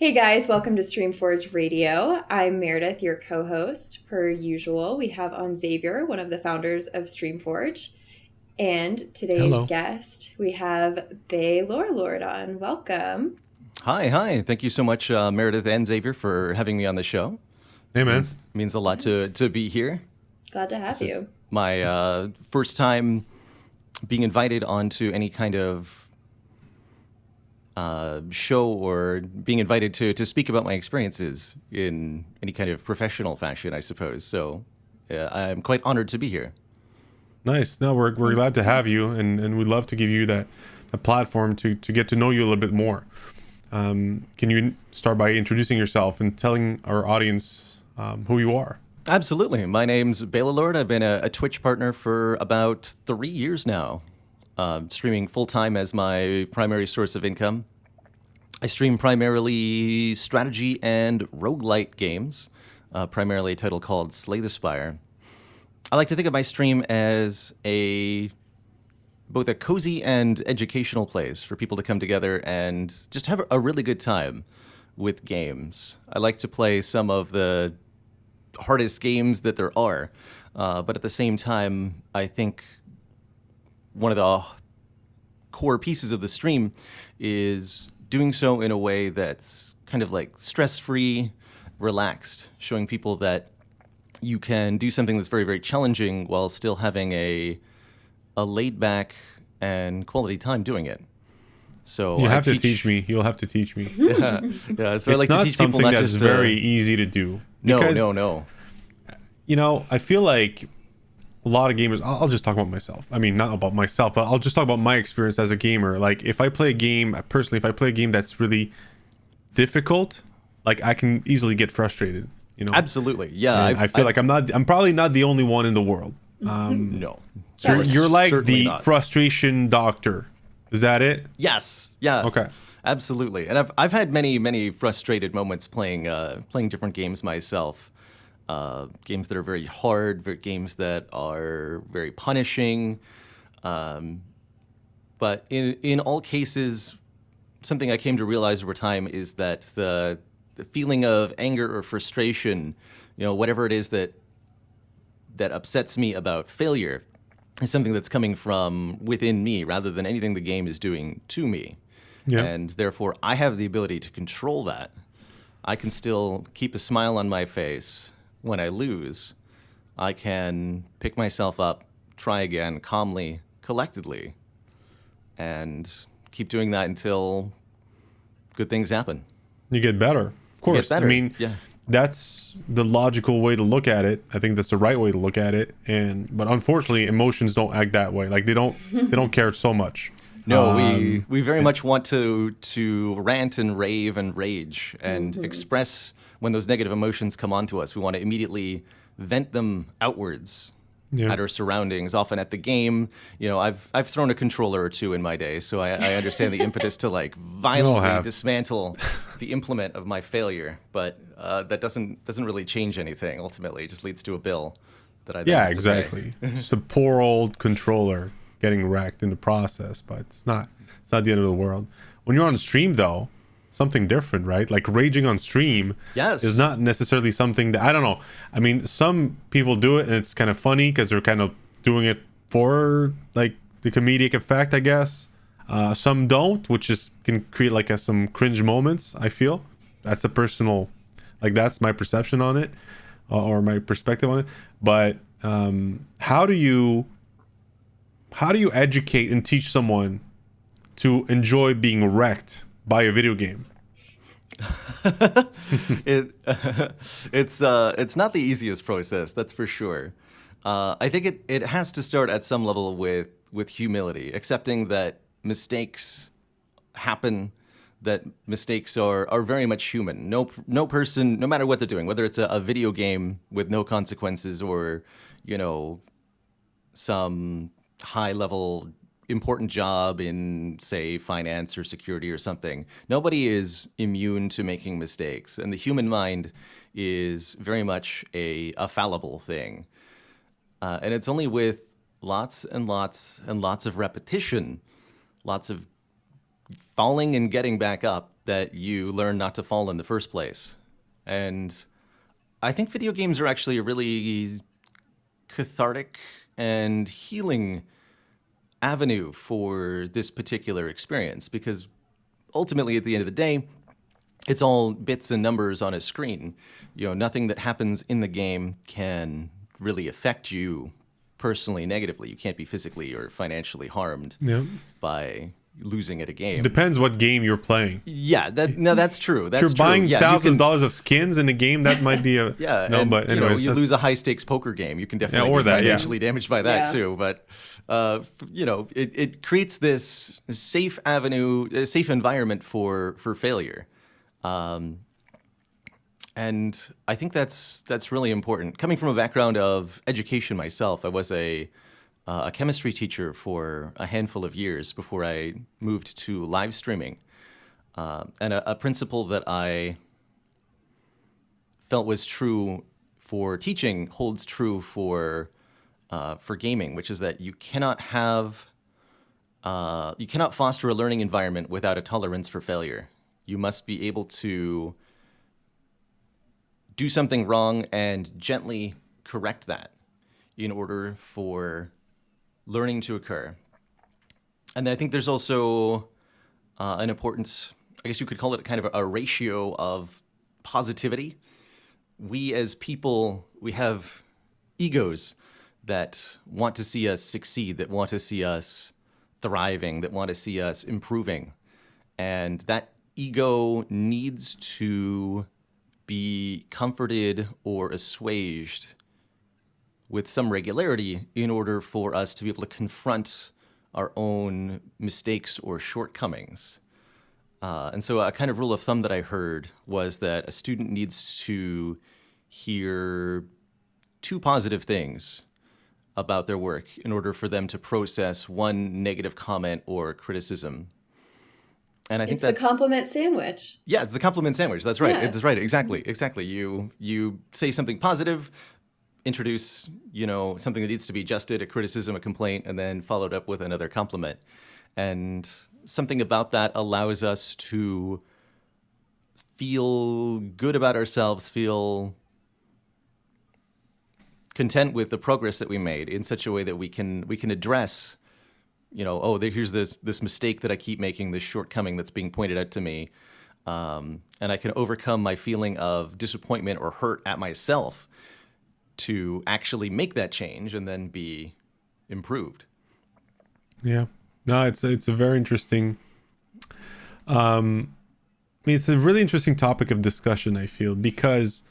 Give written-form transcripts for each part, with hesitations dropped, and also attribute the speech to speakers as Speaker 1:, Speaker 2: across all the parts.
Speaker 1: Hey guys, welcome to Streamforge Radio. I'm Meredith, your co host. Per usual, we have on Xavier, one of the founders of Streamforge. And today's
Speaker 2: Hello.
Speaker 1: guest, we have Baalorlord on. Welcome.
Speaker 3: Hi. Thank you so much, Meredith and Xavier, for having me on the show.
Speaker 2: Hey, man.
Speaker 3: Means a lot to be here.
Speaker 1: Glad to have
Speaker 3: This is
Speaker 1: you.
Speaker 3: my first time being invited onto any kind of show or being invited to speak about my experiences in any kind of professional fashion, I suppose. So I'm quite honored to be here.
Speaker 2: Nice. No, we're glad to have you, and we'd love to give you that a platform to get to know you a little bit more. Can you start by introducing yourself and telling our audience who you are?
Speaker 3: Absolutely. My name's Baalorlord. I've been a Twitch partner for about 3 years now, streaming full-time as my primary source of income. I stream primarily strategy and roguelite games, primarily a title called Slay the Spire. I like to think of my stream as both a cozy and educational place for people to come together and just have a really good time with games. I like to play some of the hardest games that there are, but at the same time, I think one of the core pieces of the stream is doing so in a way that's kind of like stress-free, relaxed, showing people that you can do something that's very, very challenging while still having a laid-back and quality time doing it. So
Speaker 2: You have to teach me. You'll have to teach me.
Speaker 3: yeah. So I
Speaker 2: It's
Speaker 3: like
Speaker 2: not
Speaker 3: to teach people
Speaker 2: something
Speaker 3: not
Speaker 2: that's
Speaker 3: just
Speaker 2: very easy to do. Because,
Speaker 3: no.
Speaker 2: I feel like a lot of gamers. I'll just talk about myself. I mean, not about myself, but I'll just talk about my experience as a gamer. Like, if I play a game, personally, if I play a game that's really difficult, like I can easily get frustrated.
Speaker 3: Absolutely, yeah.
Speaker 2: And I feel like I'm probably not the only one in the world.
Speaker 3: No.
Speaker 2: So you're like
Speaker 3: Certainly
Speaker 2: the
Speaker 3: not.
Speaker 2: frustration doctor. Is that it?
Speaker 3: Yes.
Speaker 2: Okay.
Speaker 3: Absolutely. And I've had many frustrated moments playing different games myself. Games that are very hard, games that are very punishing. But in all cases, something I came to realize over time is that the feeling of anger or frustration, whatever it is that upsets me about failure, is something that's coming from within me rather than anything the game is doing to me.
Speaker 2: Yeah.
Speaker 3: And therefore, I have the ability to control that. I can still keep a smile on my face when I lose. I can pick myself up, try again calmly, collectedly, and keep doing that until good things happen.
Speaker 2: You get better. Of course.
Speaker 3: better,
Speaker 2: I mean,
Speaker 3: yeah.
Speaker 2: that's the logical way to look at it. I think that's the right way to look at it. But unfortunately, emotions don't act that way. Like they don't care so much.
Speaker 3: No, we very much want to rant and rave and rage and express when those negative emotions come onto us. We want to immediately vent them outwards at our surroundings, often at the game. I've thrown a controller or two in my day, so I understand the impetus to like violently dismantle the implement of my failure. But that doesn't really change anything. Ultimately, it just leads to a bill that I then have to pay.
Speaker 2: Exactly. Just a poor old controller getting wrecked in the process, but it's not the end of the world. When you're on stream though, something different, right? Like raging on stream is not necessarily something that, I don't know. I mean, some people do it and it's kind of funny because they're kind of doing it for like the comedic effect, I guess. Some don't, which can create like some cringe moments, I feel. That's a personal, like that's my perception on it, or my perspective on it. But how do you educate and teach someone to enjoy being wrecked by a video game?
Speaker 3: It's not the easiest process, that's for sure. I think it has to start at some level with humility, accepting that mistakes happen, that mistakes are very much human. No person, no matter what they're doing, whether it's a video game with no consequences or some high level important job in, say, finance or security or something. Nobody is immune to making mistakes, and the human mind is very much a fallible thing. And it's only with lots and lots and lots of repetition, lots of falling and getting back up that you learn not to fall in the first place. And I think video games are actually a really cathartic and healing avenue for this particular experience, because ultimately at the end of the day, it's all bits and numbers on a screen. Nothing that happens in the game can really affect you personally negatively. You can't be physically or financially harmed by losing at a game.
Speaker 2: Depends what game you're playing.
Speaker 3: Yeah, that's true. That's
Speaker 2: if you're buying
Speaker 3: true.
Speaker 2: thousands of dollars of skins in a game, that might be a but anyways,
Speaker 3: you lose a high stakes poker game, you can definitely be financially damaged by that too. But it creates this safe avenue, a safe environment for failure. And I think that's really important. Coming from a background of education myself, I was a chemistry teacher for a handful of years before I moved to live streaming. And a principle that I felt was true for teaching holds true for gaming, which is that you cannot foster a learning environment without a tolerance for failure. You must be able to do something wrong and gently correct that in order for learning to occur. And I think there's also an importance, I guess you could call it kind of a ratio of positivity. We as people, we have egos that want to see us succeed, that want to see us thriving, that want to see us improving. And that ego needs to be comforted or assuaged with some regularity in order for us to be able to confront our own mistakes or shortcomings. And so a kind of rule of thumb that I heard was that a student needs to hear 2 positive things about their work in order for them to process 1 negative comment or criticism. And I think that's
Speaker 1: the compliment sandwich.
Speaker 3: Yeah, it's the compliment sandwich. That's right.
Speaker 1: Yeah.
Speaker 3: It's right. Exactly. You say something positive, introduce, something that needs to be adjusted, a criticism, a complaint, and then followed up with another compliment. And something about that allows us to feel good about ourselves, feel content with the progress that we made in such a way that we can address, here's this mistake that I keep making, this shortcoming that's being pointed out to me. And I can overcome my feeling of disappointment or hurt at myself to actually make that change and then be improved.
Speaker 2: Yeah. No, it's a very interesting, it's a really interesting topic of discussion, I feel, because,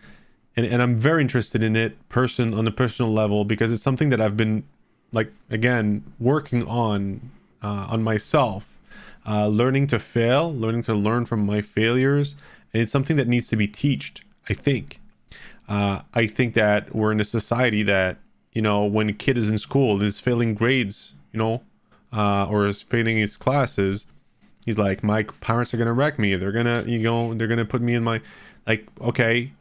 Speaker 2: and I'm very interested in it on a personal level, because it's something that I've been, working on myself, learning to fail, learning to learn from my failures. And it's something that needs to be taught, I think. I think that we're in a society that, when a kid is in school and is failing grades, or is failing his classes, he's like, my parents are going to wreck me. They're going to put me in my, okay,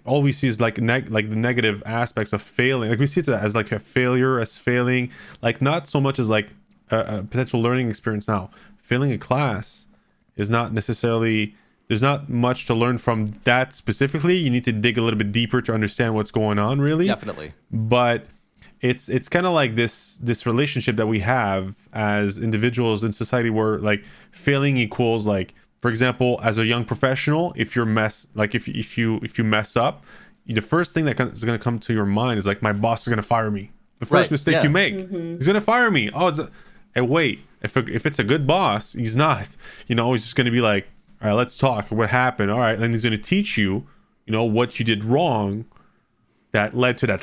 Speaker 2: all we see is the negative aspects of failing. We see it as a failure, as failing, not so much as a potential learning experience. Now, failing a class is not necessarily, there's not much to learn from that specifically. You need to dig a little bit deeper to understand what's going on, really.
Speaker 3: Definitely.
Speaker 2: But it's kind of like this relationship that we have as individuals in society, where failing equals, for example, as a young professional, if you mess up, the first thing that is going to come to your mind is my boss is going to fire me. The first mistake you make, he's going to fire me. And wait, if it's a good boss, he's not. He's just going to be like, all right, let's talk. What happened? All right, and he's going to teach you, what you did wrong that led to that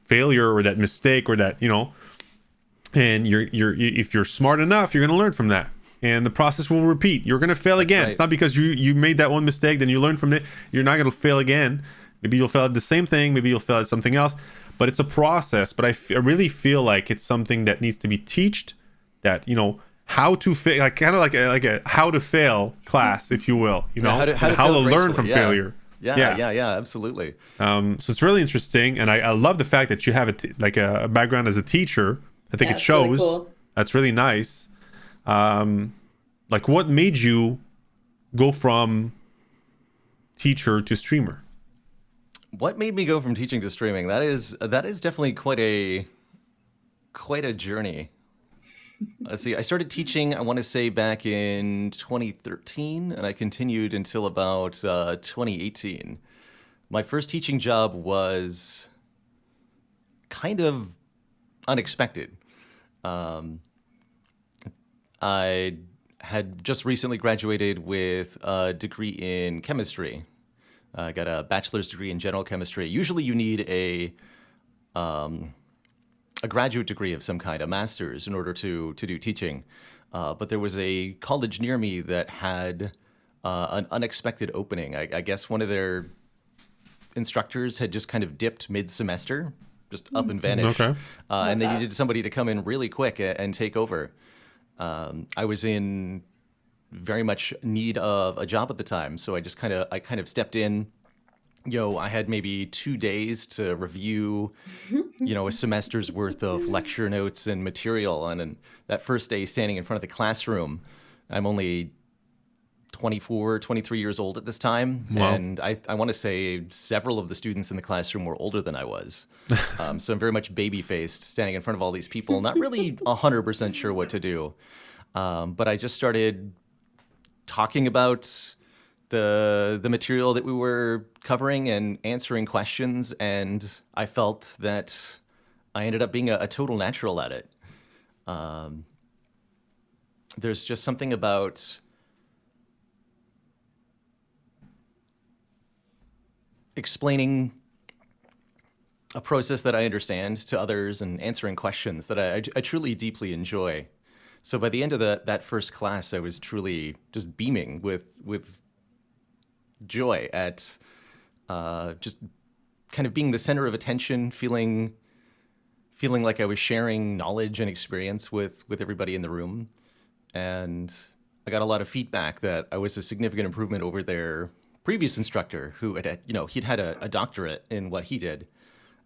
Speaker 2: failure or that mistake or that, and if you're smart enough, you're going to learn from that. And the process will repeat. You're going to fail again. Right. It's not because you made that one mistake, then you learn from it. You're not going to fail again. Maybe you'll fail at the same thing. Maybe you'll fail at something else. But it's a process. But I really feel like it's something that needs to be taught. That how to fail, kind of like a how to fail class, if you will. How to learn from failure.
Speaker 3: Yeah, absolutely.
Speaker 2: So it's really interesting, and I love the fact that you have a background as a teacher. I think it shows.
Speaker 1: Really cool.
Speaker 2: That's really nice. Like, what made you go from teacher to streamer?
Speaker 3: What made me go from teaching to streaming? That is definitely quite a journey. Let's see. I started teaching, I want to say, back in 2013, and I continued until about 2018. My first teaching job was kind of unexpected. I had just recently graduated with a degree in chemistry. I got a bachelor's degree in general chemistry. Usually you need a graduate degree of some kind, a master's, in order to do teaching. But there was a college near me that had an unexpected opening. I guess one of their instructors had just kind of dipped mid-semester, just up and vanished.
Speaker 2: Okay.
Speaker 3: And they needed somebody to come in really quick and take over. I was in very much need of a job at the time, so I kind of stepped in. I had maybe 2 days to review, a semester's worth of lecture notes and material. And that first day standing in front of the classroom, I'm only 24, 23 years old at this time.
Speaker 2: Wow.
Speaker 3: And I want to say several of the students in the classroom were older than I was. So I'm very much baby-faced, standing in front of all these people, not really 100% sure what to do. But I just started talking about the material that we were covering and answering questions, and I felt that I ended up being a total natural at it. There's just something about explaining a process that I understand to others and answering questions that I truly deeply enjoy. So by the end of that first class, I was truly just beaming with joy at just kind of being the center of attention, feeling like I was sharing knowledge and experience with everybody in the room. And I got a lot of feedback that I was a significant improvement over their previous instructor, who he'd had a doctorate in what he did.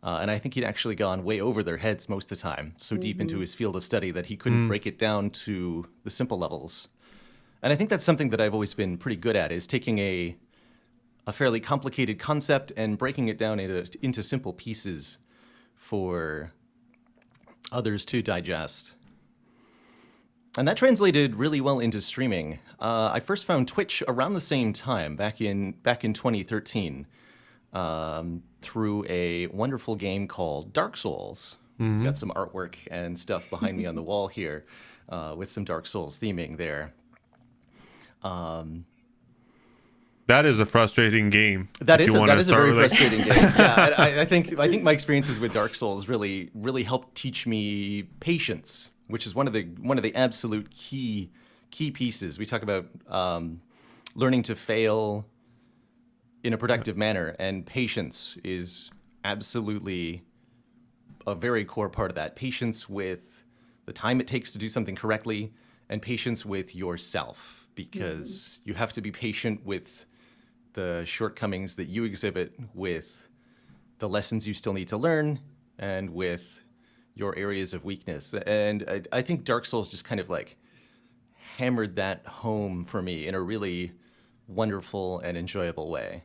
Speaker 3: And I think he'd actually gone way over their heads most of the time, so deep into his field of study that he couldn't break it down to the simple levels. And I think that's something that I've always been pretty good at, is taking a fairly complicated concept and breaking it down into simple pieces for others to digest. And that translated really well into streaming. I first found Twitch around the same time, back in 2013, through a wonderful game called Dark Souls. Got some artwork and stuff behind me on the wall here, with some Dark Souls theming there.
Speaker 2: That is a frustrating game.
Speaker 3: That is a very frustrating game. Yeah, I think my experiences with Dark Souls really helped teach me patience, which is one of the absolute key pieces. We talk about learning to fail in a productive manner, and patience is absolutely a very core part of that. Patience with the time it takes to do something correctly, and patience with yourself, because you have to be patient with the shortcomings that you exhibit, with the lessons you still need to learn, and with your areas of weakness. And I think Dark Souls just kind of like hammered that home for me in a really wonderful and enjoyable way.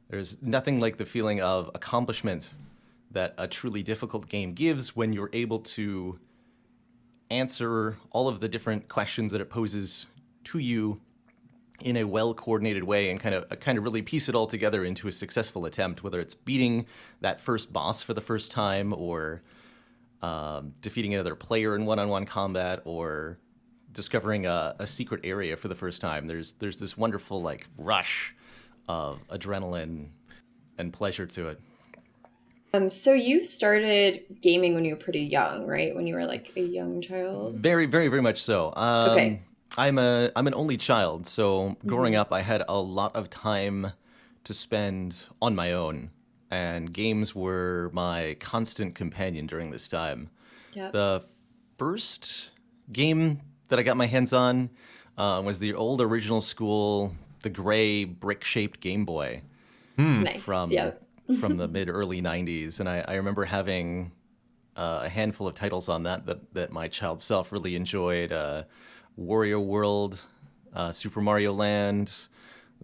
Speaker 3: There's nothing like the feeling of accomplishment that a truly difficult game gives when you're able to answer all of the different questions that it poses to you in a well-coordinated way, and kind of really piece it all together into a successful attempt, whether it's beating that first boss for the first time, or defeating another player in one-on-one combat, or discovering a secret area for the first time. There's this wonderful like rush of adrenaline and pleasure to it.
Speaker 1: So you started gaming when you were pretty young, right? When you were like a young child?
Speaker 3: Very, very, very much so.
Speaker 1: Okay.
Speaker 3: I'm an only child, so growing up, I had a lot of time to spend on my own, and games were my constant companion during this time.
Speaker 1: Yep.
Speaker 3: The first game that I got my hands on was the old original school, the gray brick-shaped Game Boy
Speaker 1: Nice.
Speaker 3: from the mid-early 90s, and I remember having a handful of titles on that my child self really enjoyed. Wario World, Super Mario Land,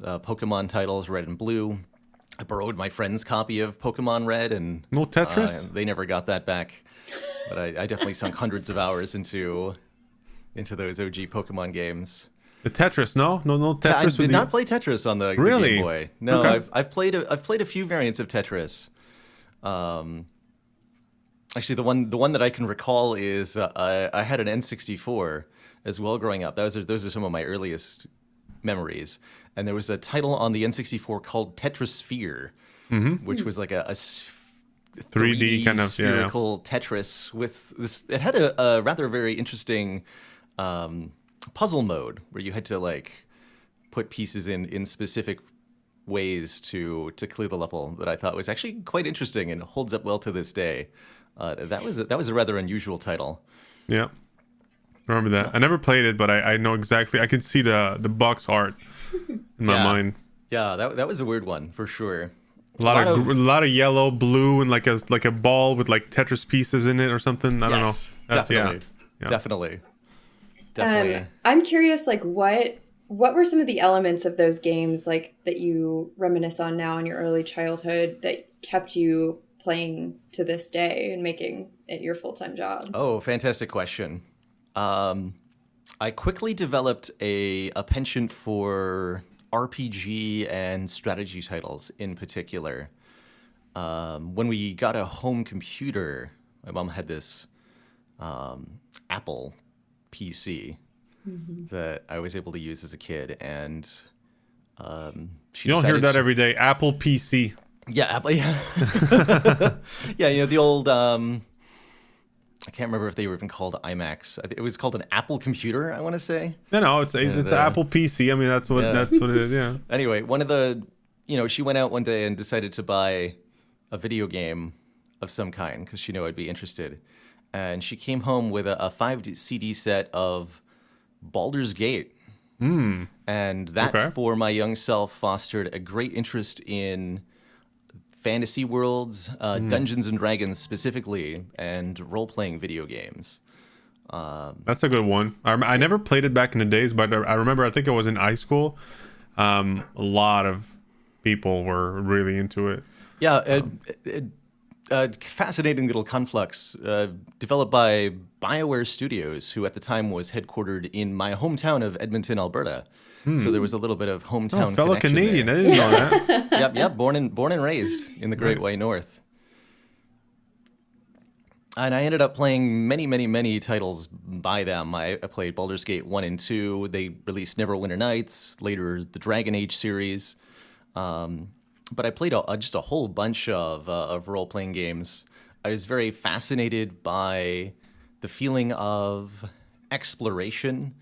Speaker 3: Pokemon titles, Red and Blue. I borrowed my friend's copy of Pokemon Red, and
Speaker 2: no Tetris.
Speaker 3: They never got that back. But I definitely sunk hundreds of hours into those OG Pokemon games.
Speaker 2: The Tetris, no Tetris.
Speaker 3: I did not play Tetris on the Game Boy. No, okay. I've played a few variants of Tetris. Actually, the one that I can recall is I had an N64 as well growing up. Those are some of my earliest memories. And there was a title on the N64 called Tetrasphere, which was like a 3D kind of spherical Tetris with this. It had a rather very interesting puzzle mode where you had to like put pieces in specific ways to clear the level that I thought was actually quite interesting and holds up well to this day. That was a rather unusual title.
Speaker 2: Yeah, I remember that. I never played it, but I know exactly. I can see the box art in my mind.
Speaker 3: Yeah, that was a weird one for sure.
Speaker 2: A lot of yellow, blue, and like a ball with like Tetris pieces in it or something. I don't know.
Speaker 3: Definitely. Definitely.
Speaker 1: I'm curious, like what were some of the elements of those games like that you reminisce on now in your early childhood that kept you playing to this day and making it your full-time job?
Speaker 3: Oh, fantastic question. I quickly developed a penchant for RPG and strategy titles in particular. When we got a home computer, my mom had this Apple PC that I was able to use as a kid, and she
Speaker 2: you don't hear that every day. Apple PC.
Speaker 3: Yeah, Apple. Yeah, yeah. The old. I can't remember if they were even called iMacs. It was called an Apple computer, I want to say.
Speaker 2: No, it's an Apple PC. I mean, that's what it is. Yeah.
Speaker 3: Anyway, one of the, she went out one day and decided to buy a video game of some kind because she knew I'd be interested, and she came home with a 5 CD set of Baldur's Gate, and that for my young self fostered a great interest in fantasy worlds, Dungeons and Dragons specifically, and role-playing video games.
Speaker 2: That's a good one. I never played it back in the days, but I remember, I think I was in high school. A lot of people were really into it.
Speaker 3: Yeah, fascinating little conflux developed by BioWare Studios, who at the time was headquartered in my hometown of Edmonton, Alberta. So there was a little bit of hometown
Speaker 2: fellow Canadian.
Speaker 3: There.
Speaker 2: I didn't know that.
Speaker 3: Yep. Born and raised in the Great White North. And I ended up playing many titles by them. I played Baldur's Gate 1 and 2. They released Neverwinter Nights, later the Dragon Age series. But I played just a whole bunch of role-playing games. I was very fascinated by the feeling of exploration,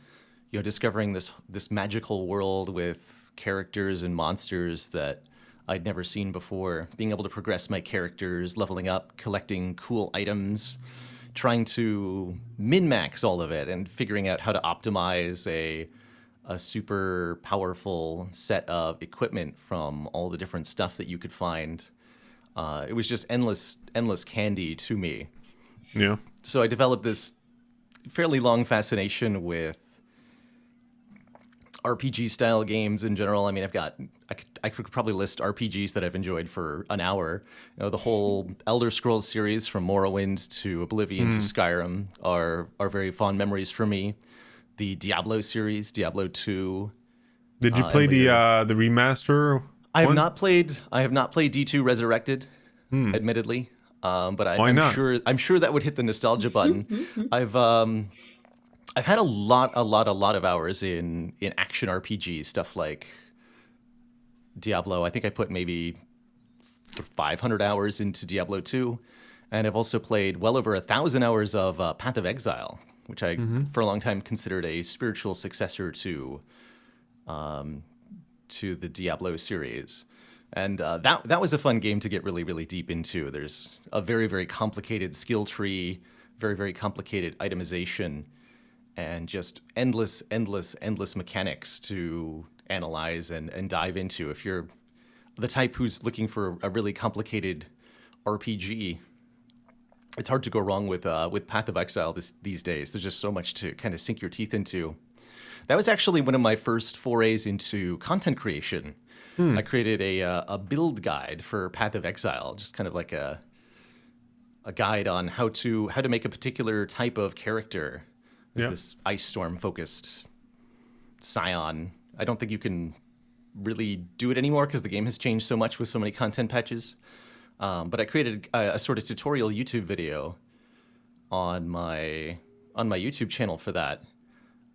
Speaker 3: discovering this magical world with characters and monsters that I'd never seen before, being able to progress my characters, leveling up, collecting cool items, trying to min-max all of it, and figuring out how to optimize a super powerful set of equipment from all the different stuff that you could find. It was just endless candy to me.
Speaker 2: Yeah.
Speaker 3: So I developed this fairly long fascination with RPG style games in general. I mean, I could probably list RPGs that I've enjoyed for an hour. The whole Elder Scrolls series from Morrowind to Oblivion to Skyrim are very fond memories for me. The Diablo series, Diablo 2.
Speaker 2: Did you play the remaster?
Speaker 3: I have not played D2 Resurrected, admittedly. But I'm sure that would hit the nostalgia button. I've had a lot of hours in action RPG stuff like Diablo. I think I put maybe 500 hours into Diablo 2, and I've also played well over 1,000 hours of Path of Exile, which I for a long time considered a spiritual successor to the Diablo series. And that was a fun game to get really deep into. There's a very complicated skill tree, very complicated itemization, and just endless mechanics to analyze and dive into. If you're the type who's looking for a really complicated RPG, it's hard to go wrong with Path of Exile these days. There's just so much to kind of sink your teeth into. That was actually one of my first forays into content creation. I created a build guide for Path of Exile, just kind of like a guide on how to make a particular type of character. There's this Ice Storm focused Scion. I don't think you can really do it anymore because the game has changed so much with so many content patches. But I created a sort of tutorial YouTube video on my YouTube channel for that.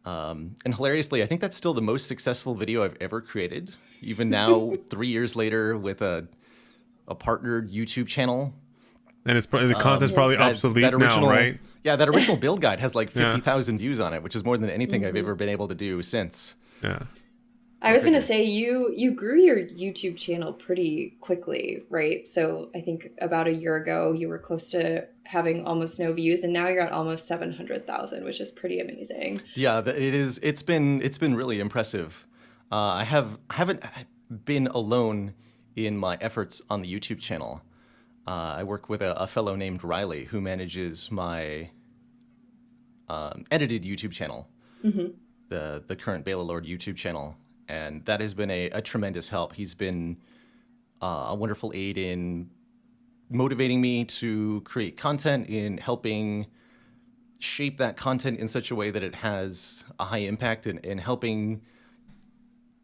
Speaker 3: And hilariously, I think that's still the most successful video I've ever created. Even now, 3 years later, with a partnered YouTube channel.
Speaker 2: And it's probably the content's probably obsolete now, right?
Speaker 3: Yeah, that original build guide has like 50,000 views on it, which is more than anything I've ever been able to do since.
Speaker 2: Yeah.
Speaker 1: I was going to say, you grew your YouTube channel pretty quickly, right? So I think about a year ago, you were close to having almost no views, and now you're at almost 700,000, which is pretty amazing.
Speaker 3: Yeah, it is. It's been really impressive. I haven't been alone in my efforts on the YouTube channel. I work with a fellow named Riley who manages my edited YouTube channel, the current Baalorlord YouTube channel. And that has been a tremendous help. He's been a wonderful aid in motivating me to create content, in helping shape that content in such a way that it has a high impact, and in helping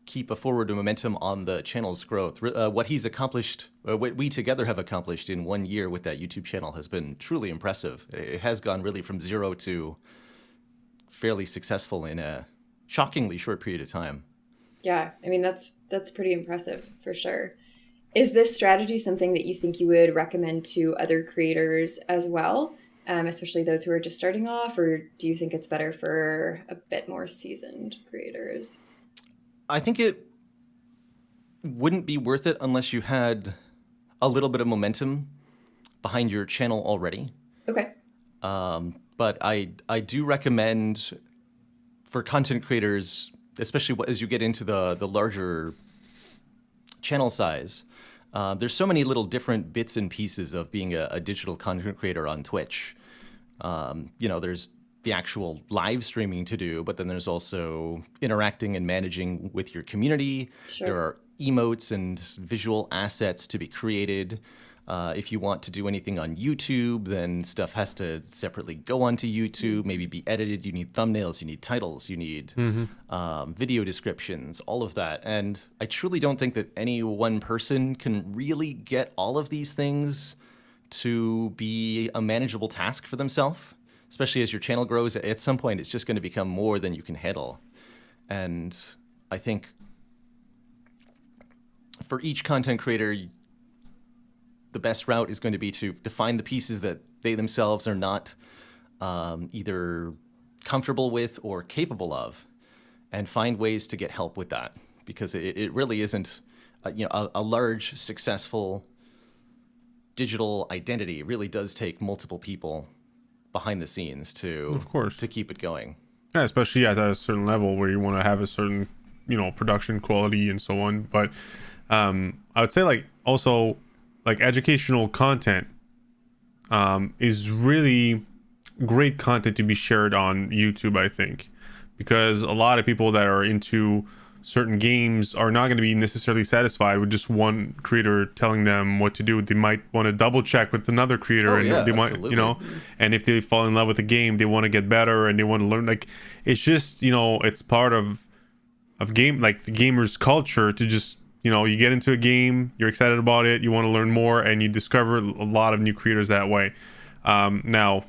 Speaker 3: keep a forward momentum on the channel's growth. What he's accomplished, what we together have accomplished in 1 year with that YouTube channel has been truly impressive. It has gone really from zero to fairly successful in a shockingly short period of time.
Speaker 1: Yeah, I mean, that's pretty impressive for sure. Is this strategy something that you think you would recommend to other creators as well, especially those who are just starting off, or do you think it's better for a bit more seasoned creators?
Speaker 3: I think it wouldn't be worth it unless you had a little bit of momentum behind your channel already.
Speaker 1: Okay.
Speaker 3: But I do recommend for content creators, especially as you get into the larger channel size, there's so many little different bits and pieces of being a digital content creator on Twitch. There's the actual live streaming to do, but then there's also interacting and managing with your community.
Speaker 1: Sure.
Speaker 3: There are emotes and visual assets to be created. If you want to do anything on YouTube, then stuff has to separately go onto YouTube, maybe be edited. You need thumbnails, you need titles, you need video descriptions, all of that. And I truly don't think that any one person can really get all of these things to be a manageable task for themselves, especially as your channel grows. At some point, it's just going to become more than you can handle. And I think for each content creator, the best route is going to be to find the pieces that they themselves are not either comfortable with or capable of, and find ways to get help with that, because it really isn't a large, successful digital identity. It really does take multiple people behind the scenes to keep it going.
Speaker 2: Yeah, especially at a certain level where you want to have a certain production quality and so on. But I would say also educational content is really great content to be shared on YouTube, I think, because a lot of people that are into certain games are not going to be necessarily satisfied with just one creator telling them what to do. They might want to double check with another creator, they
Speaker 3: absolutely.
Speaker 2: might, and if they fall in love with the game, they want to get better and they want to learn. It's just, it's part of game, the gamer's culture to just, you get into a game, you're excited about it, you want to learn more, and you discover a lot of new creators that way. Now,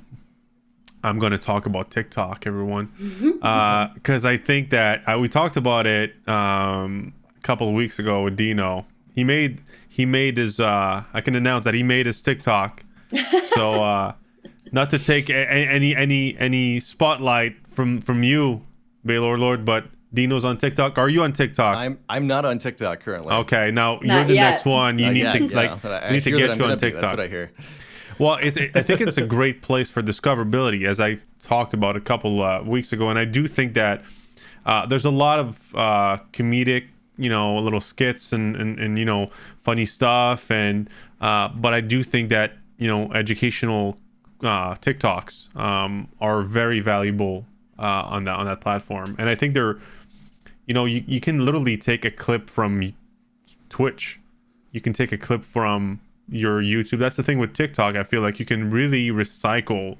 Speaker 2: I'm going to talk about TikTok, everyone, because I think that we talked about it a couple of weeks ago with Dino. He made his. I can announce that he made his TikTok. So, not to take any spotlight from you, Baalorlord, but Dino's on TikTok. Are you on TikTok?
Speaker 3: I'm not on TikTok currently.
Speaker 2: Okay, now you're the next one. You need to get you on TikTok.
Speaker 3: That's what I hear.
Speaker 2: Well, I think it's a great place for discoverability, as I talked about a couple weeks ago, and I do think that there's a lot of comedic, little skits and funny stuff, and but I do think that educational TikToks are very valuable on that platform. And I think they're, you can literally take a clip from Twitch, you can take a clip from your YouTube. That's the thing with TikTok. I feel like you can really recycle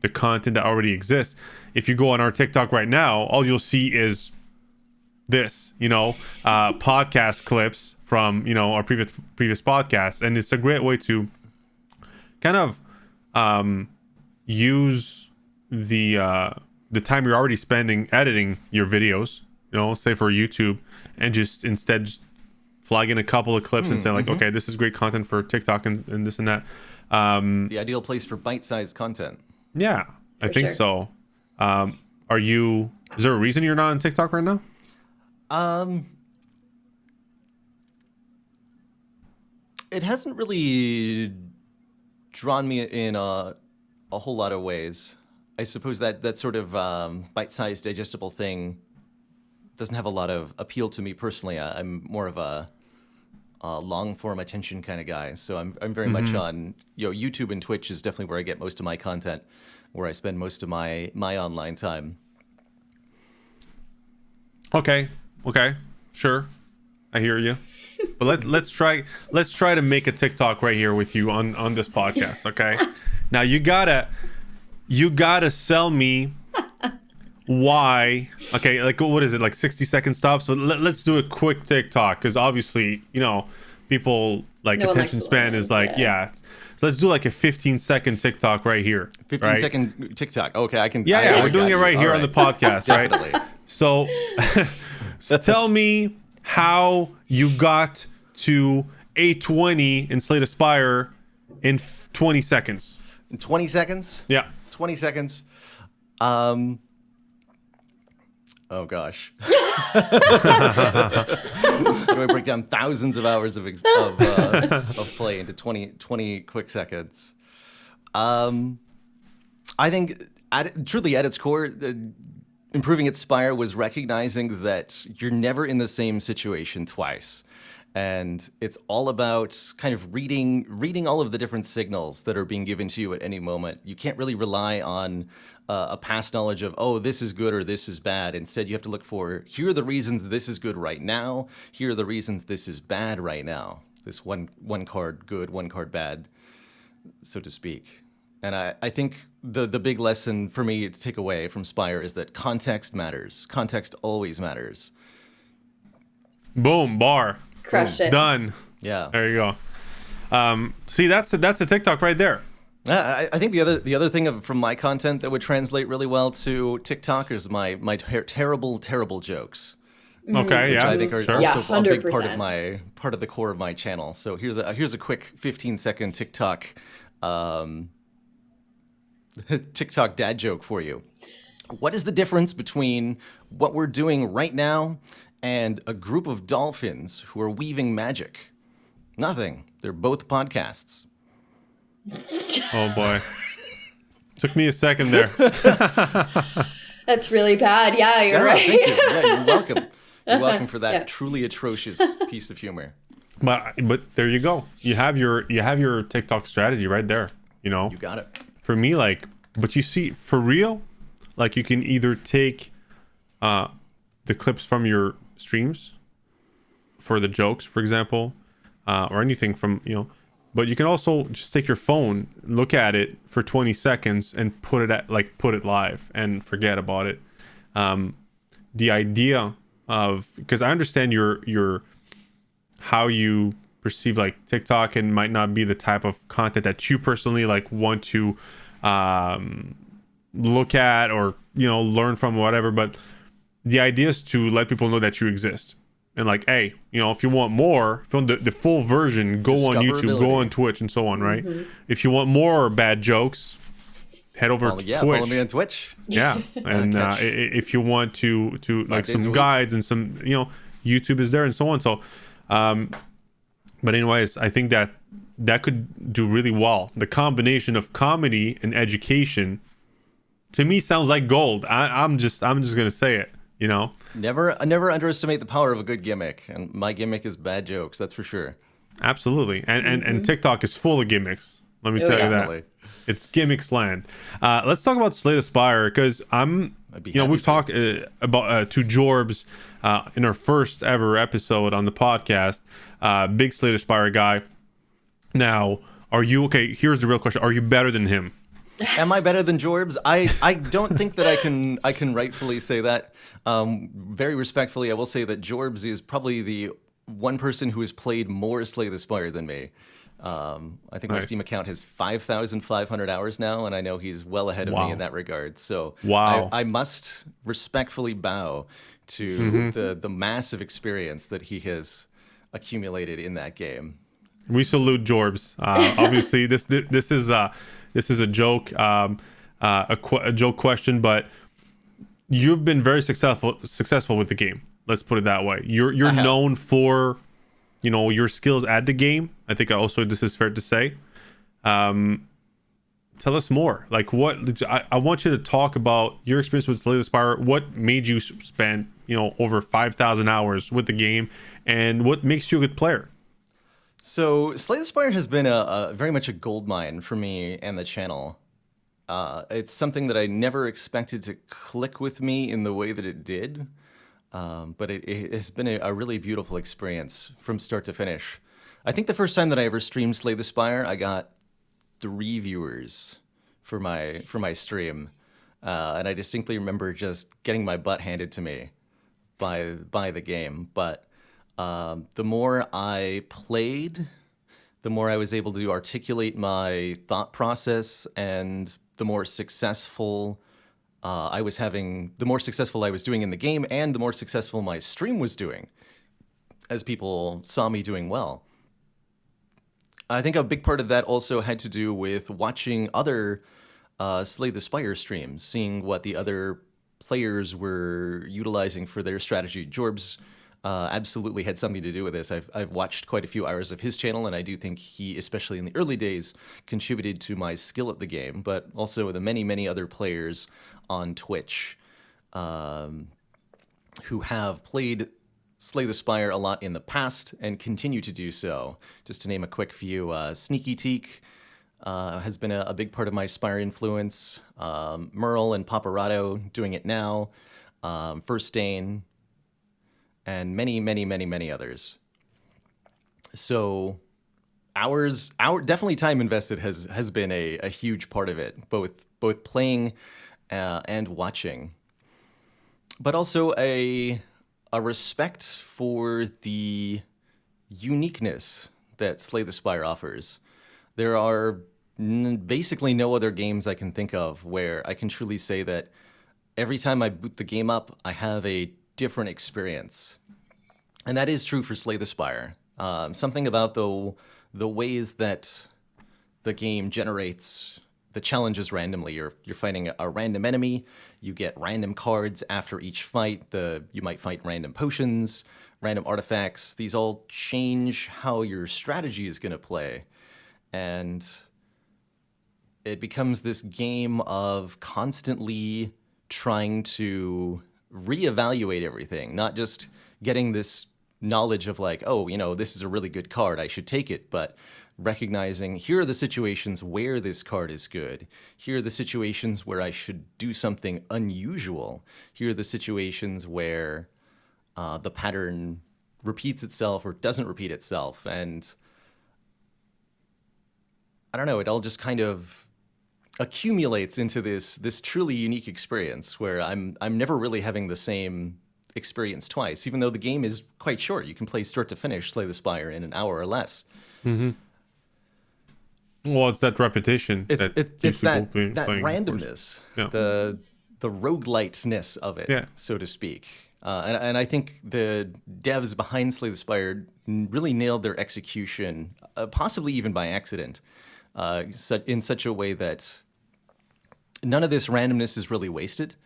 Speaker 2: the content that already exists. If you go on our TikTok right now, all you'll see is this, podcast clips from our previous podcasts, and it's a great way to kind of use the time you're already spending editing your videos, say for YouTube, and just instead flag in a couple of clips and say like, okay, this is great content for TikTok and this and that.
Speaker 3: The ideal place for bite-sized content.
Speaker 2: Yeah, I think so. Is there a reason you're not on TikTok right now?
Speaker 3: It hasn't really drawn me in a whole lot of ways. I suppose that sort of bite-sized, digestible thing doesn't have a lot of appeal to me personally. I'm more of a long-form attention kind of guy, so I'm very much on YouTube, and Twitch is definitely where I get most of my content, where I spend most of my online time.
Speaker 2: Okay, sure, I hear you. But let's try to make a TikTok right here with you on this podcast, okay? Now you gotta sell me why. Okay, like what is it, like 60-second stops? But let's do a quick TikTok, because obviously people like attention span is like So let's do like a 15-second TikTok right here.
Speaker 3: 15-second TikTok. Okay, I can.
Speaker 2: Yeah, we're doing it right here on the podcast, right?
Speaker 3: Definitely.
Speaker 2: So tell me how you got to 820 in Slay the Spire in 20 seconds.
Speaker 3: In 20 seconds?
Speaker 2: Yeah.
Speaker 3: 20 seconds. Oh gosh. How do I break down thousands of hours of play into 20 quick seconds? I think truly at its core, improving its Spire was recognizing that you're never in the same situation twice. And it's all about kind of reading all of the different signals that are being given to you at any moment. You can't really rely on a past knowledge of, oh, this is good or this is bad. Instead, you have to look for, here are the reasons this is good right now. Here are the reasons this is bad right now. This one card good, one card bad, so to speak. And I think the big lesson for me to take away from Spire is that context matters. Context always matters.
Speaker 2: Boom, bar.
Speaker 1: Crushed it.
Speaker 2: Done.
Speaker 3: Yeah.
Speaker 2: There you go. See, that's a TikTok right there.
Speaker 3: I think the other thing from my content that would translate really well to TikTok is my terrible jokes.
Speaker 2: Okay, yeah,
Speaker 3: I think are
Speaker 2: sure.
Speaker 3: also a big
Speaker 1: 100%.
Speaker 3: part of the core of my channel. So here's a quick 15-second TikTok TikTok dad joke for you. What is the difference between what we're doing right now and a group of dolphins who are weaving magic? Nothing. They're both podcasts.
Speaker 2: Oh boy. Took me a second there.
Speaker 1: That's really bad. Yeah, you're right.
Speaker 3: Thank you. Yeah, you're welcome. You're welcome for that truly atrocious piece of humor.
Speaker 2: But there you go. You have your TikTok strategy right there.
Speaker 3: You got it.
Speaker 2: For me, but you see, for real, like you can either take the clips from your streams for the jokes, for example, or anything from, but you can also just take your phone, look at it for 20 seconds and put it live and forget about it. The idea of, because I understand your how you perceive like TikTok and might not be the type of content that you personally want to look at or learn from or whatever, but the idea is to let people know that you exist and hey, if you want more, if you want the full version, go on YouTube, go on Twitch and so on, right? If you want more bad jokes, head over to Twitch.
Speaker 3: Follow me on Twitch.
Speaker 2: Yeah. And if you want to some guides and some YouTube is there and so on. So but anyways, I think that could do really well. The combination of comedy and education to me sounds like gold. I'm just gonna say it,
Speaker 3: Never underestimate the power of a good gimmick, and my gimmick is bad jokes, that's for sure.
Speaker 2: Absolutely. And TikTok is full of gimmicks, let me tell you that. It's gimmicks land. Let's talk about Slay the Spire, because I'm
Speaker 3: I'd be
Speaker 2: You know,
Speaker 3: happy
Speaker 2: we've talked about to Jorbs in our first ever episode on the podcast. Big Slay the Spire guy. Now, are you okay? Here's the real question: are you better than him?
Speaker 3: Am I better than Jorbs? I don't think that I can rightfully say that. Very respectfully, I will say that Jorbs is probably the one person who has played more Slay the Spire than me. I think my Steam account has 5,500 hours now, and I know he's well ahead of me in that regard. So I must respectfully bow to the massive experience that he has accumulated in that game.
Speaker 2: We salute Jorbs. Obviously, this is a joke, a joke question, but you've been very successful with the game. Let's put it that way. You're known for, you know, your skills at the game. I think also this is fair to say. Tell us more. Like, what I want you to talk about your experience with Slay the Spire. What made you spend, you know, over 5,000 hours with the game, and what makes you a good player?
Speaker 3: So Slay the Spire has been a very much a goldmine for me and the channel. It's something that I never expected to click with me in the way that it did. But it has been a really beautiful experience from start to finish. I think the first time that I ever streamed Slay the Spire, I got 3 viewers for my stream, and I distinctly remember just getting my butt handed to me by the game. But the more I played, the more I was able to articulate my thought process, and the more successful the more successful I was doing in the game, and the more successful my stream was doing, as people saw me doing well. I think a big part of that also had to do with watching other Slay the Spire streams, seeing what the other players were utilizing for their strategy. Jorbs absolutely had something to do with this. I've watched quite a few hours of his channel, and I do think he, especially in the early days, contributed to my skill at the game, but also the many, many other players on Twitch who have played Slay the Spire a lot in the past and continue to do so. Just to name a quick few, Sneaky Tik has been a big part of my Spire influence. Merle and Paparazzo doing it now. First Dane, and many, many, many, many others. So definitely time invested has been a huge part of it, both playing and watching, but also a respect for the uniqueness that Slay the Spire offers. There are basically no other games I can think of where I can truly say that every time I boot the game up, I have a different experience. And that is true for Slay the Spire. Something about the ways that the game generates the challenges randomly. You're fighting a random enemy. You get random cards after each fight. You might fight random potions, random artifacts. These all change how your strategy is going to play. And it becomes this game of constantly trying to reevaluate everything, not just getting this knowledge of like, oh, you know, this is a really good card, I should take it, but recognizing here are the situations where this card is good. Here are the situations where I should do something unusual. Here are the situations where the pattern repeats itself or doesn't repeat itself. And I don't know, it all just kind of accumulates into this truly unique experience where I'm never really having the same experience twice, even though the game is quite short. You can play start to finish Slay the Spire in an hour or less. Mm-hmm.
Speaker 2: Well, it's that repetition.
Speaker 3: It's that randomness, the rogueliteness of it, so to speak. And I think the devs behind Slay the Spire really nailed their execution, possibly even by accident, in such a way that none of this randomness is really wasted.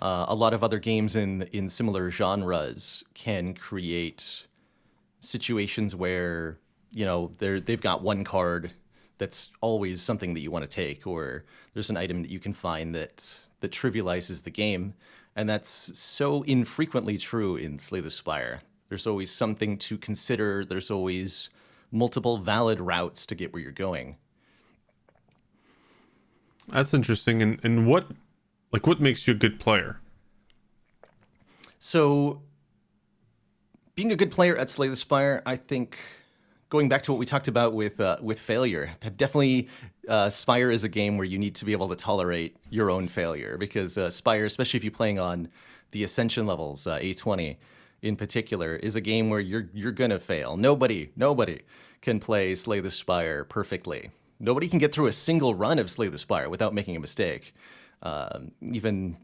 Speaker 3: A lot of other games in similar genres can create situations where, you know, they've got one card that's always something that you want to take, or there's an item that you can find that trivializes the game, and that's so infrequently true in Slay the Spire. There's always something to consider. There's always multiple valid routes to get where you're going.
Speaker 2: That's interesting. And what Like, what makes you a good player?
Speaker 3: So, being a good player at Slay the Spire, I think, going back to what we talked about with failure, definitely Spire is a game where you need to be able to tolerate your own failure, because Spire, especially if you're playing on the Ascension levels, A20 in particular, is a game where you're gonna fail. Nobody can play Slay the Spire perfectly. Nobody can get through a single run of Slay the Spire without making a mistake. Even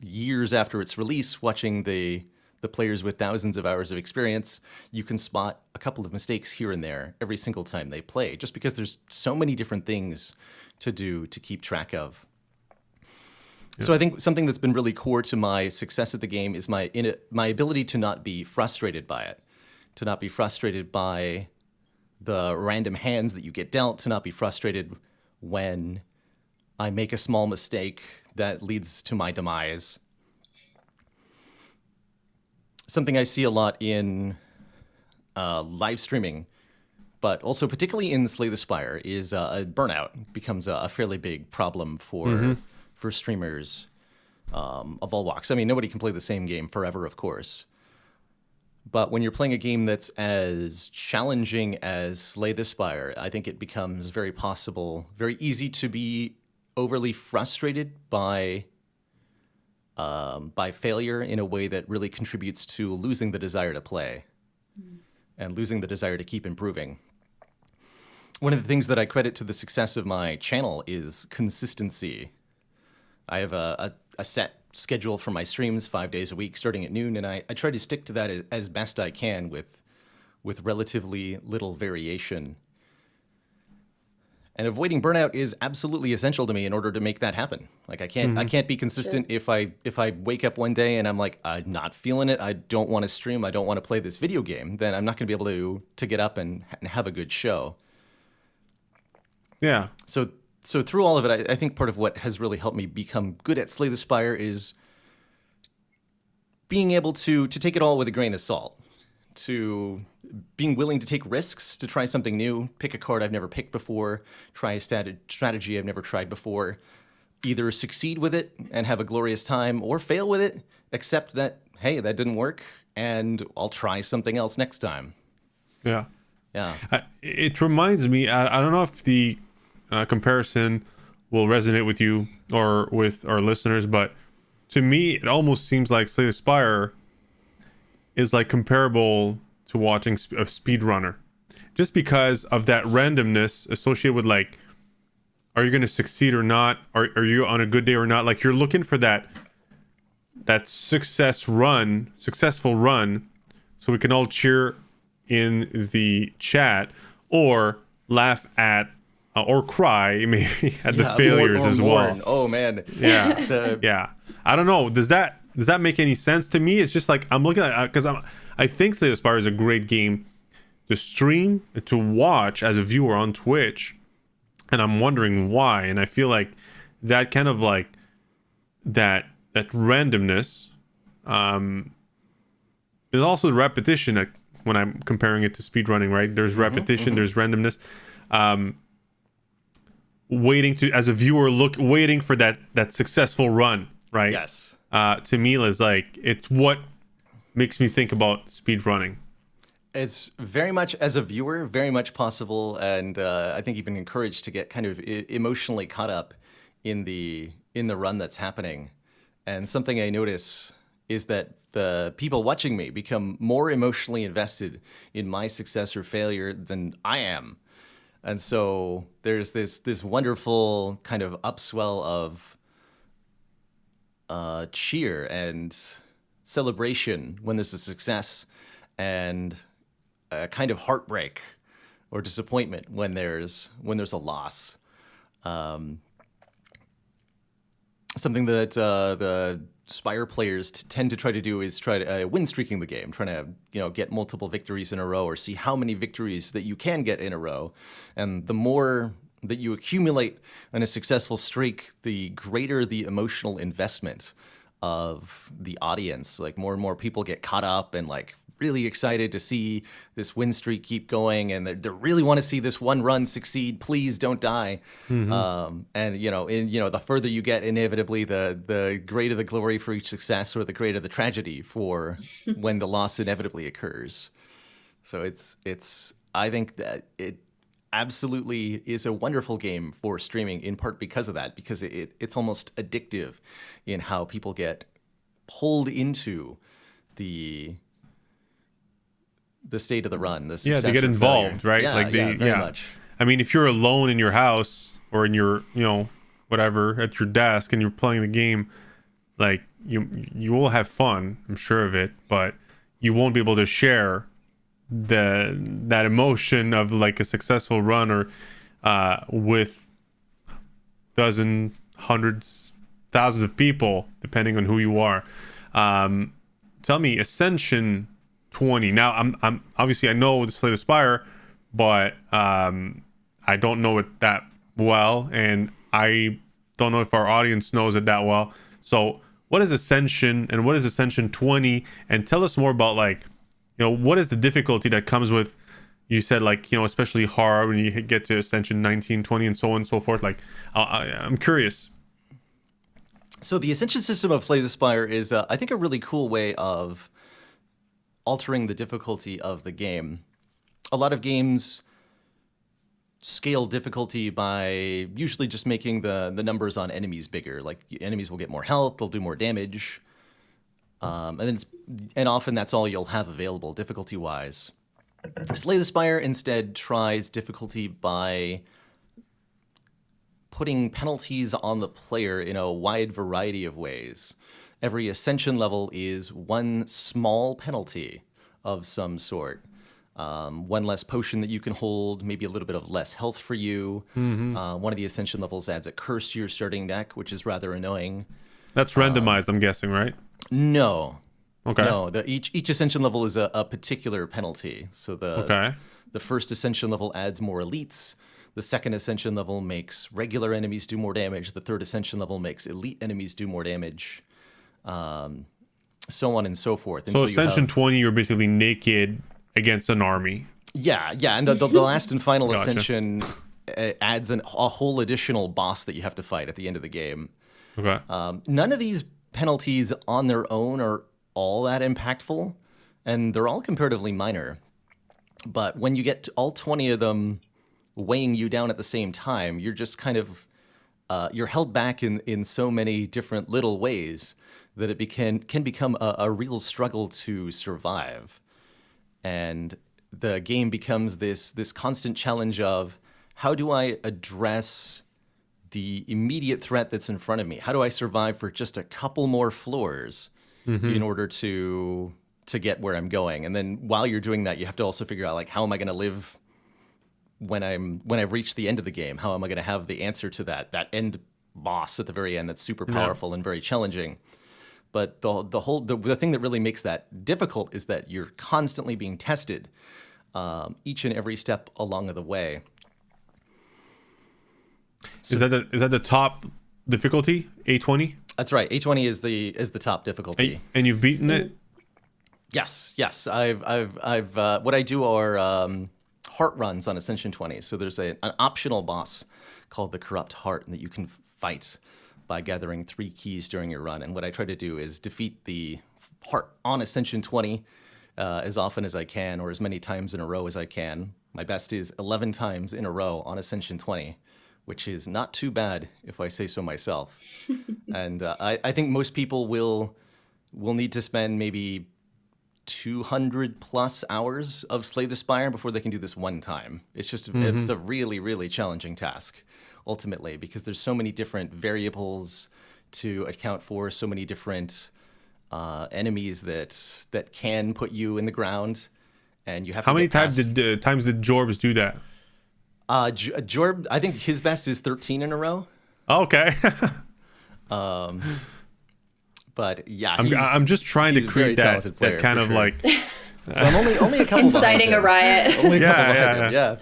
Speaker 3: years after its release, watching the players with thousands of hours of experience, you can spot a couple of mistakes here and there every single time they play, just because there's so many different things to do to keep track of. Yeah. So I think something that's been really core to my success at the game is my ability to not be frustrated by it, to not be frustrated by the random hands that you get dealt, to not be frustrated when I make a small mistake that leads to my demise. Something I see a lot in live streaming, but also particularly in Slay the Spire, is burnout becomes a fairly big problem for streamers of all walks. I mean, nobody can play the same game forever, of course. But when you're playing a game that's as challenging as Slay the Spire, I think it becomes very easy to be overly frustrated by failure in a way that really contributes to losing the desire to play and losing the desire to keep improving. One of the things that I credit to the success of my channel is consistency. I have a set schedule for my streams 5 days a week starting at noon, and I try to stick to that as best I can with relatively little variation. And avoiding burnout is absolutely essential to me in order to make that happen. Like I can't be consistent if I wake up one day and I'm like, I'm not feeling it, I don't want to stream, I don't want to play this video game, then I'm not going to be able to get up and have a good show.
Speaker 2: Yeah.
Speaker 3: So through all of it, I think part of what has really helped me become good at Slay the Spire is being able to take it all with a grain of salt, to being willing to take risks, to try something new, pick a card I've never picked before, try a strategy I've never tried before, either succeed with it and have a glorious time, or fail with it, accept that, hey, that didn't work, and I'll try something else next time.
Speaker 2: Yeah.
Speaker 3: Yeah.
Speaker 2: It reminds me, I don't know if the comparison will resonate with you or with our listeners, but to me, it almost seems like Slay the Spire is like comparable to watching a speedrunner, just because of that randomness associated with, like, are you going to succeed or not? Are you on a good day or not? Like, you're looking for that successful run, so we can all cheer in the chat or laugh at or cry maybe at the failures as well.
Speaker 3: Oh man.
Speaker 2: Yeah. Yeah. I don't know. Does that make any sense to me? It's just like I'm looking at, because I think Slay the Spire is a great game to stream, to watch as a viewer on Twitch, and I'm wondering why. And I feel like that kind of like that randomness is also the repetition. When I'm comparing it to speedrunning, right? There's repetition, there's randomness. Waiting for that successful run, right?
Speaker 3: Yes.
Speaker 2: To me, is like, it's what makes me think about speedrunning.
Speaker 3: It's very much, as a viewer, very much possible, and I think even encouraged to get kind of emotionally caught up in the run that's happening. And something I notice is that the people watching me become more emotionally invested in my success or failure than I am. And so there's this wonderful kind of upswell of cheer and celebration when there's a success, and a kind of heartbreak or disappointment when there's a loss. Something that the Spire players tend to try to do is try to win streaking the game, trying to get multiple victories in a row, or see how many victories that you can get in a row. And the more that you accumulate in a successful streak, the greater the emotional investment of the audience. Like, more and more people get caught up and like really excited to see this win streak keep going, and they really want to see this one run succeed. Please don't die. And the further you get, inevitably, the greater the glory for each success, or the greater the tragedy for when the loss inevitably occurs. So I think that it absolutely is a wonderful game for streaming, in part because of that, because it's almost addictive in how people get pulled into the state of the run. The
Speaker 2: yeah, they get involved, right?
Speaker 3: Very much.
Speaker 2: I mean, if you're alone in your house or in your, whatever, at your desk, and you're playing the game, like you will have fun, I'm sure of it, but you won't be able to share that emotion of like a successful run, or with dozens, hundreds, thousands of people, depending on who you are. Tell me, Ascension 20. Now, I'm obviously, I know the Slay the Spire, but I don't know it that well, and I don't know if our audience knows it that well. So what is Ascension, and what is Ascension 20? And tell us more about, like, what is the difficulty that comes with, you said, like, especially hard when you get to Ascension 19, 20, and so on and so forth. Like, I'm curious.
Speaker 3: So the Ascension system of Slay the Spire is, I think, a really cool way of altering the difficulty of the game. A lot of games scale difficulty by usually just making the numbers on enemies bigger. Like, enemies will get more health, they'll do more damage, and often that's all you'll have available difficulty-wise. Slay the Spire instead tries difficulty by putting penalties on the player in a wide variety of ways. Every Ascension level is one small penalty of some sort. One less potion that you can hold, maybe a little bit of less health for you. One of the Ascension levels adds a curse to your starting deck, which is rather annoying.
Speaker 2: That's randomized, I'm guessing, right?
Speaker 3: No.
Speaker 2: Okay.
Speaker 3: No, each Ascension level is a particular penalty. So the first Ascension level adds more elites. The second Ascension level makes regular enemies do more damage. The third Ascension level makes elite enemies do more damage. So on and so forth. And
Speaker 2: so Ascension 20, you're basically naked against an army.
Speaker 3: Yeah. And the last and final Ascension adds a whole additional boss that you have to fight at the end of the game.
Speaker 2: Okay.
Speaker 3: None of these penalties on their own are all that impactful, and they're all comparatively minor. But when you get to all 20 of them weighing you down at the same time, you're just kind of you're held back in so many different little ways that it can become a real struggle to survive. And the game becomes this constant challenge of, how do I address the immediate threat that's in front of me? How do I survive for just a couple more floors in order to get where I'm going? And then while you're doing that, you have to also figure out, like, how am I going to live when I've reached the end of the game? How am I going to have the answer to that end boss at the very end that's super powerful and very challenging? But the thing that really makes that difficult is that you're constantly being tested each and every step along the way. So,
Speaker 2: is that the top difficulty? A20?
Speaker 3: That's right. A20 is the top difficulty.
Speaker 2: And you've beaten it?
Speaker 3: Yes. I've what I do are heart runs on Ascension 20. So there's an optional boss called the Corrupt Heart, and that you can fight by gathering 3 keys during your run. And what I try to do is defeat the heart on Ascension 20 as often as I can, or as many times in a row as I can. My best is 11 times in a row on Ascension 20, which is not too bad if I say so myself. And I think most people will need to spend maybe 200 plus hours of Slay the Spire before they can do this one time. It's just it's a really, really challenging task, ultimately, because there's so many different variables to account for, so many different enemies that can put you in the ground, and you have.
Speaker 2: How many times did Jorbs do that?
Speaker 3: Jorb, I think his best is 13 in a row.
Speaker 2: Okay.
Speaker 3: But yeah,
Speaker 2: I'm just trying to create that kind of like.
Speaker 3: So I'm only a couple
Speaker 1: inciting a riot.
Speaker 3: Only a couple yeah.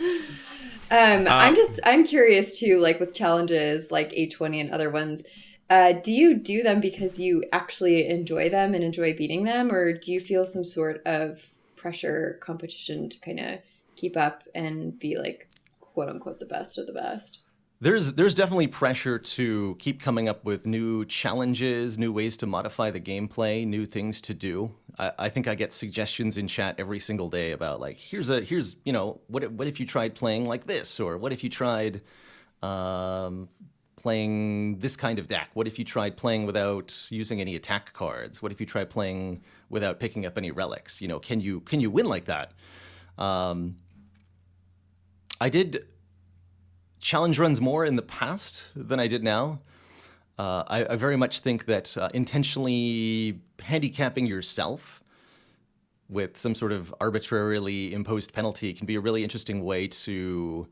Speaker 1: I'm curious too, like with challenges like A20 and other ones. Do you do them because you actually enjoy them and enjoy beating them, or do you feel some sort of pressure, competition to kind of keep up and be like, quote unquote, the best of the best?
Speaker 3: There's definitely pressure to keep coming up with new challenges, new ways to modify the gameplay, new things to do. I think I get suggestions in chat every single day about like, here's what if you tried playing like this, or what if you tried playing this kind of deck? What if you tried playing without using any attack cards? What if you tried playing without picking up any relics? Can you win like that? I did challenge runs more in the past than I did now. I very much think that intentionally handicapping yourself with some sort of arbitrarily imposed penalty can be a really interesting way to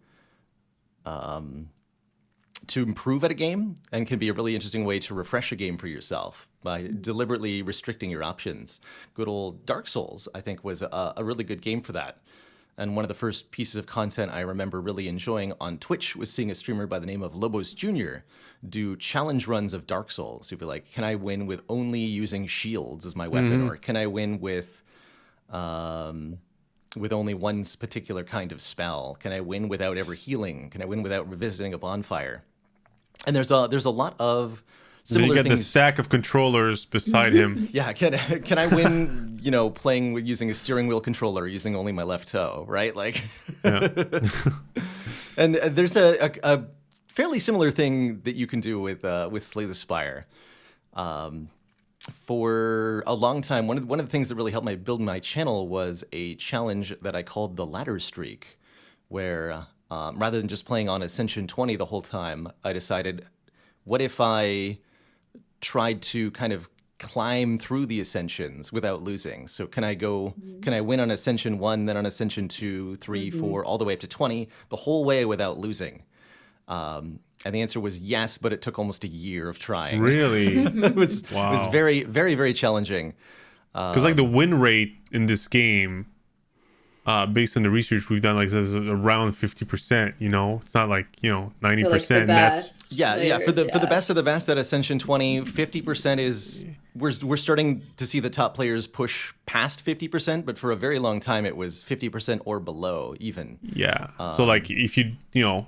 Speaker 3: improve at a game, and can be a really interesting way to refresh a game for yourself by deliberately restricting your options. Good old Dark Souls, I think, was a really good game for that. And one of the first pieces of content I remember really enjoying on Twitch was seeing a streamer by the name of Lobos Jr. do challenge runs of Dark Souls. He'd be like, can I win with only using shields as my weapon? Or can I win with only one particular kind of spell? Can I win without ever healing? Can I win without revisiting a bonfire? And there's a lot of similar
Speaker 2: you get
Speaker 3: things.
Speaker 2: the stack of controllers beside him.
Speaker 3: Yeah, can I win, playing with using a steering wheel controller using only my left toe, right? Like, yeah. And there's a fairly similar thing that you can do with Slay the Spire. For a long time, one of the things that really helped me build my channel was a challenge that I called the ladder streak, where rather than just playing on Ascension 20 the whole time, I decided, what if I tried to kind of climb through the Ascensions without losing? So can I win on Ascension 1, then on Ascension 2, 3, 4, all the way up to 20, the whole way without losing? And the answer was yes, but it took almost a year of trying.
Speaker 2: Really?
Speaker 3: It was very, very, very challenging.
Speaker 2: Because like the win rate in this game, based on the research we've done, like is around 50%. It's not like 90%.
Speaker 1: Best
Speaker 3: For the best of the best at Ascension 20, 50% is we're starting to see the top players push past 50%, but for a very long time it was 50% or below even.
Speaker 2: Yeah. So like if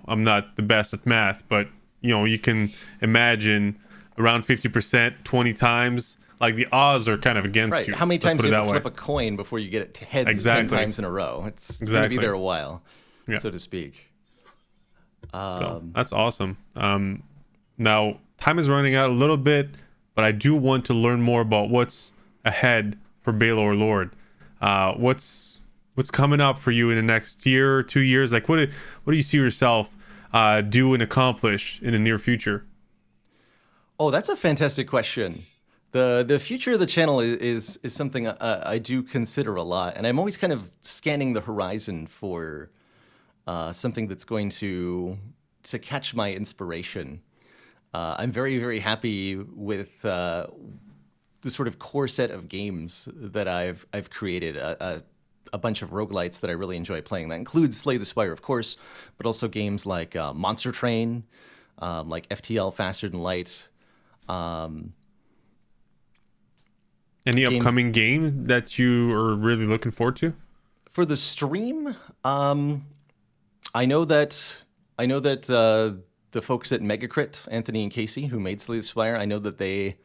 Speaker 2: I'm not the best at math, but you can imagine around 50% 20 times. Like the odds are kind of against you.
Speaker 3: How many times do you have to flip a coin before you get it to heads 10 times in a row? It's going to be there a while, so to speak.
Speaker 2: So that's awesome. Now, time is running out a little bit, but I do want to learn more about what's ahead for Baalorlord. What's coming up for you in the next year or 2 years? Like, what do you see yourself do and accomplish in the near future?
Speaker 3: Oh, that's a fantastic question. The future of the channel is something I do consider a lot, and I'm always kind of scanning the horizon for something that's going to catch my inspiration. I'm very, very happy with the sort of core set of games that I've created. A bunch of roguelites that I really enjoy playing. That includes Slay the Spire, of course, but also games like Monster Train, like FTL Faster Than Light.
Speaker 2: Any upcoming game that you are really looking forward to?
Speaker 3: For the stream, I know that the folks at Megacrit, Anthony and Casey, who made Slay the Spire, I know that they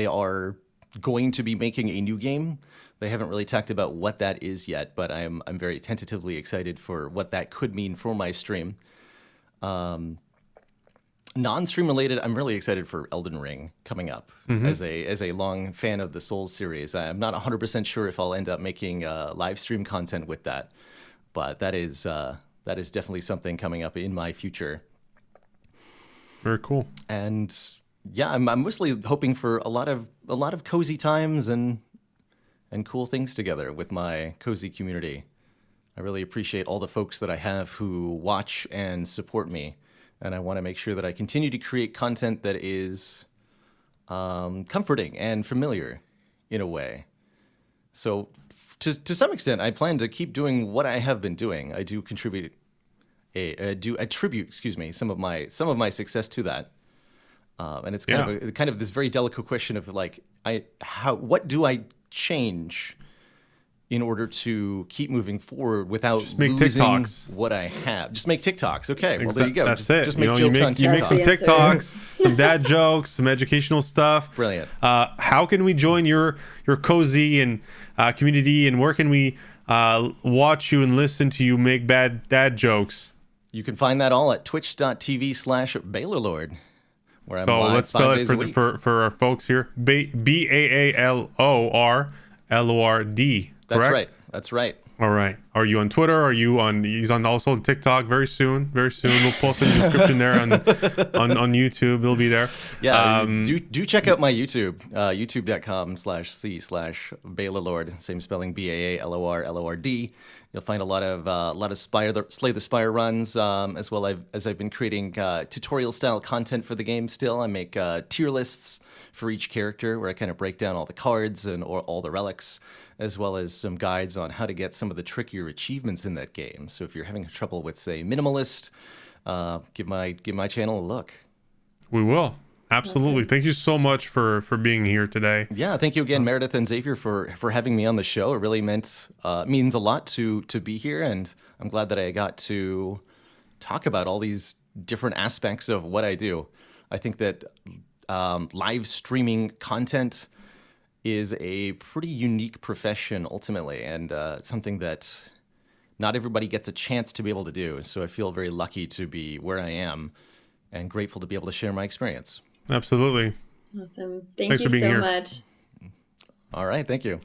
Speaker 3: are going to be making a new game. They haven't really talked about what that is yet, but I'm very tentatively excited for what that could mean for my stream. Non-stream related, I'm really excited for Elden Ring coming up. As a long fan of the Souls series. I'm not 100% sure if I'll end up making live stream content with that, but that is definitely something coming up in my future.
Speaker 2: Very cool.
Speaker 3: And yeah, I'm mostly hoping for a lot of cozy times and cool things together with my cozy community. I really appreciate all the folks that I have who watch and support me. And I want to make sure that I continue to create content that is comforting and familiar in a way. So to some extent, I plan to keep doing what I have been doing. I do attribute some of my success to that. And it's kind of this very delicate question of like, what do I change in order to keep moving forward without
Speaker 2: just make
Speaker 3: losing
Speaker 2: TikToks.
Speaker 3: what I have. Just make TikToks. Okay, well, there you go.
Speaker 2: That's it.
Speaker 3: Just make jokes
Speaker 2: you
Speaker 3: on
Speaker 2: make, you make
Speaker 3: TikTok.
Speaker 2: some TikToks, some dad jokes, some educational stuff.
Speaker 3: Brilliant.
Speaker 2: How can we join your cozy and community, and where can we watch you and listen to you make bad dad jokes?
Speaker 3: You can find that all at twitch.tv/Baalorlord, where I'm
Speaker 2: So
Speaker 3: live
Speaker 2: let's spell
Speaker 3: 5
Speaker 2: it
Speaker 3: days a week.
Speaker 2: for our folks here. Baalorlord.
Speaker 3: That's
Speaker 2: correct?
Speaker 3: right. That's right.
Speaker 2: All right. Are you on Twitter? Are you on? He's on also on TikTok. Very soon. Very soon. We'll post a description there on YouTube. It'll be there.
Speaker 3: Yeah. Do check out my YouTube. YouTube.com/C/Baalorlord. Same spelling. Baalorlord. You'll find a lot of Slay the Spire runs, as well as I've been creating tutorial style content for the game. Still, I make tier lists for each character where I kind of break down all the cards and all the relics, as well as some guides on how to get some of the trickier achievements in that game. So if you're having trouble with, say, minimalist, give my channel a look.
Speaker 2: We will. Absolutely.
Speaker 1: Awesome.
Speaker 2: Thank you so much for being here today.
Speaker 3: Yeah, thank you again, Meredith and Xavier, for having me on the show. It really means a lot to be here, and I'm glad that I got to talk about all these different aspects of what I do. I think that live streaming content is a pretty unique profession ultimately, and something that not everybody gets a chance to be able to do. So I feel very lucky to be where I am and grateful to be able to share my experience.
Speaker 2: Absolutely.
Speaker 1: Awesome. Thank
Speaker 2: Thanks
Speaker 1: you
Speaker 2: for being
Speaker 1: so
Speaker 2: here.
Speaker 1: much.
Speaker 3: All right, thank you.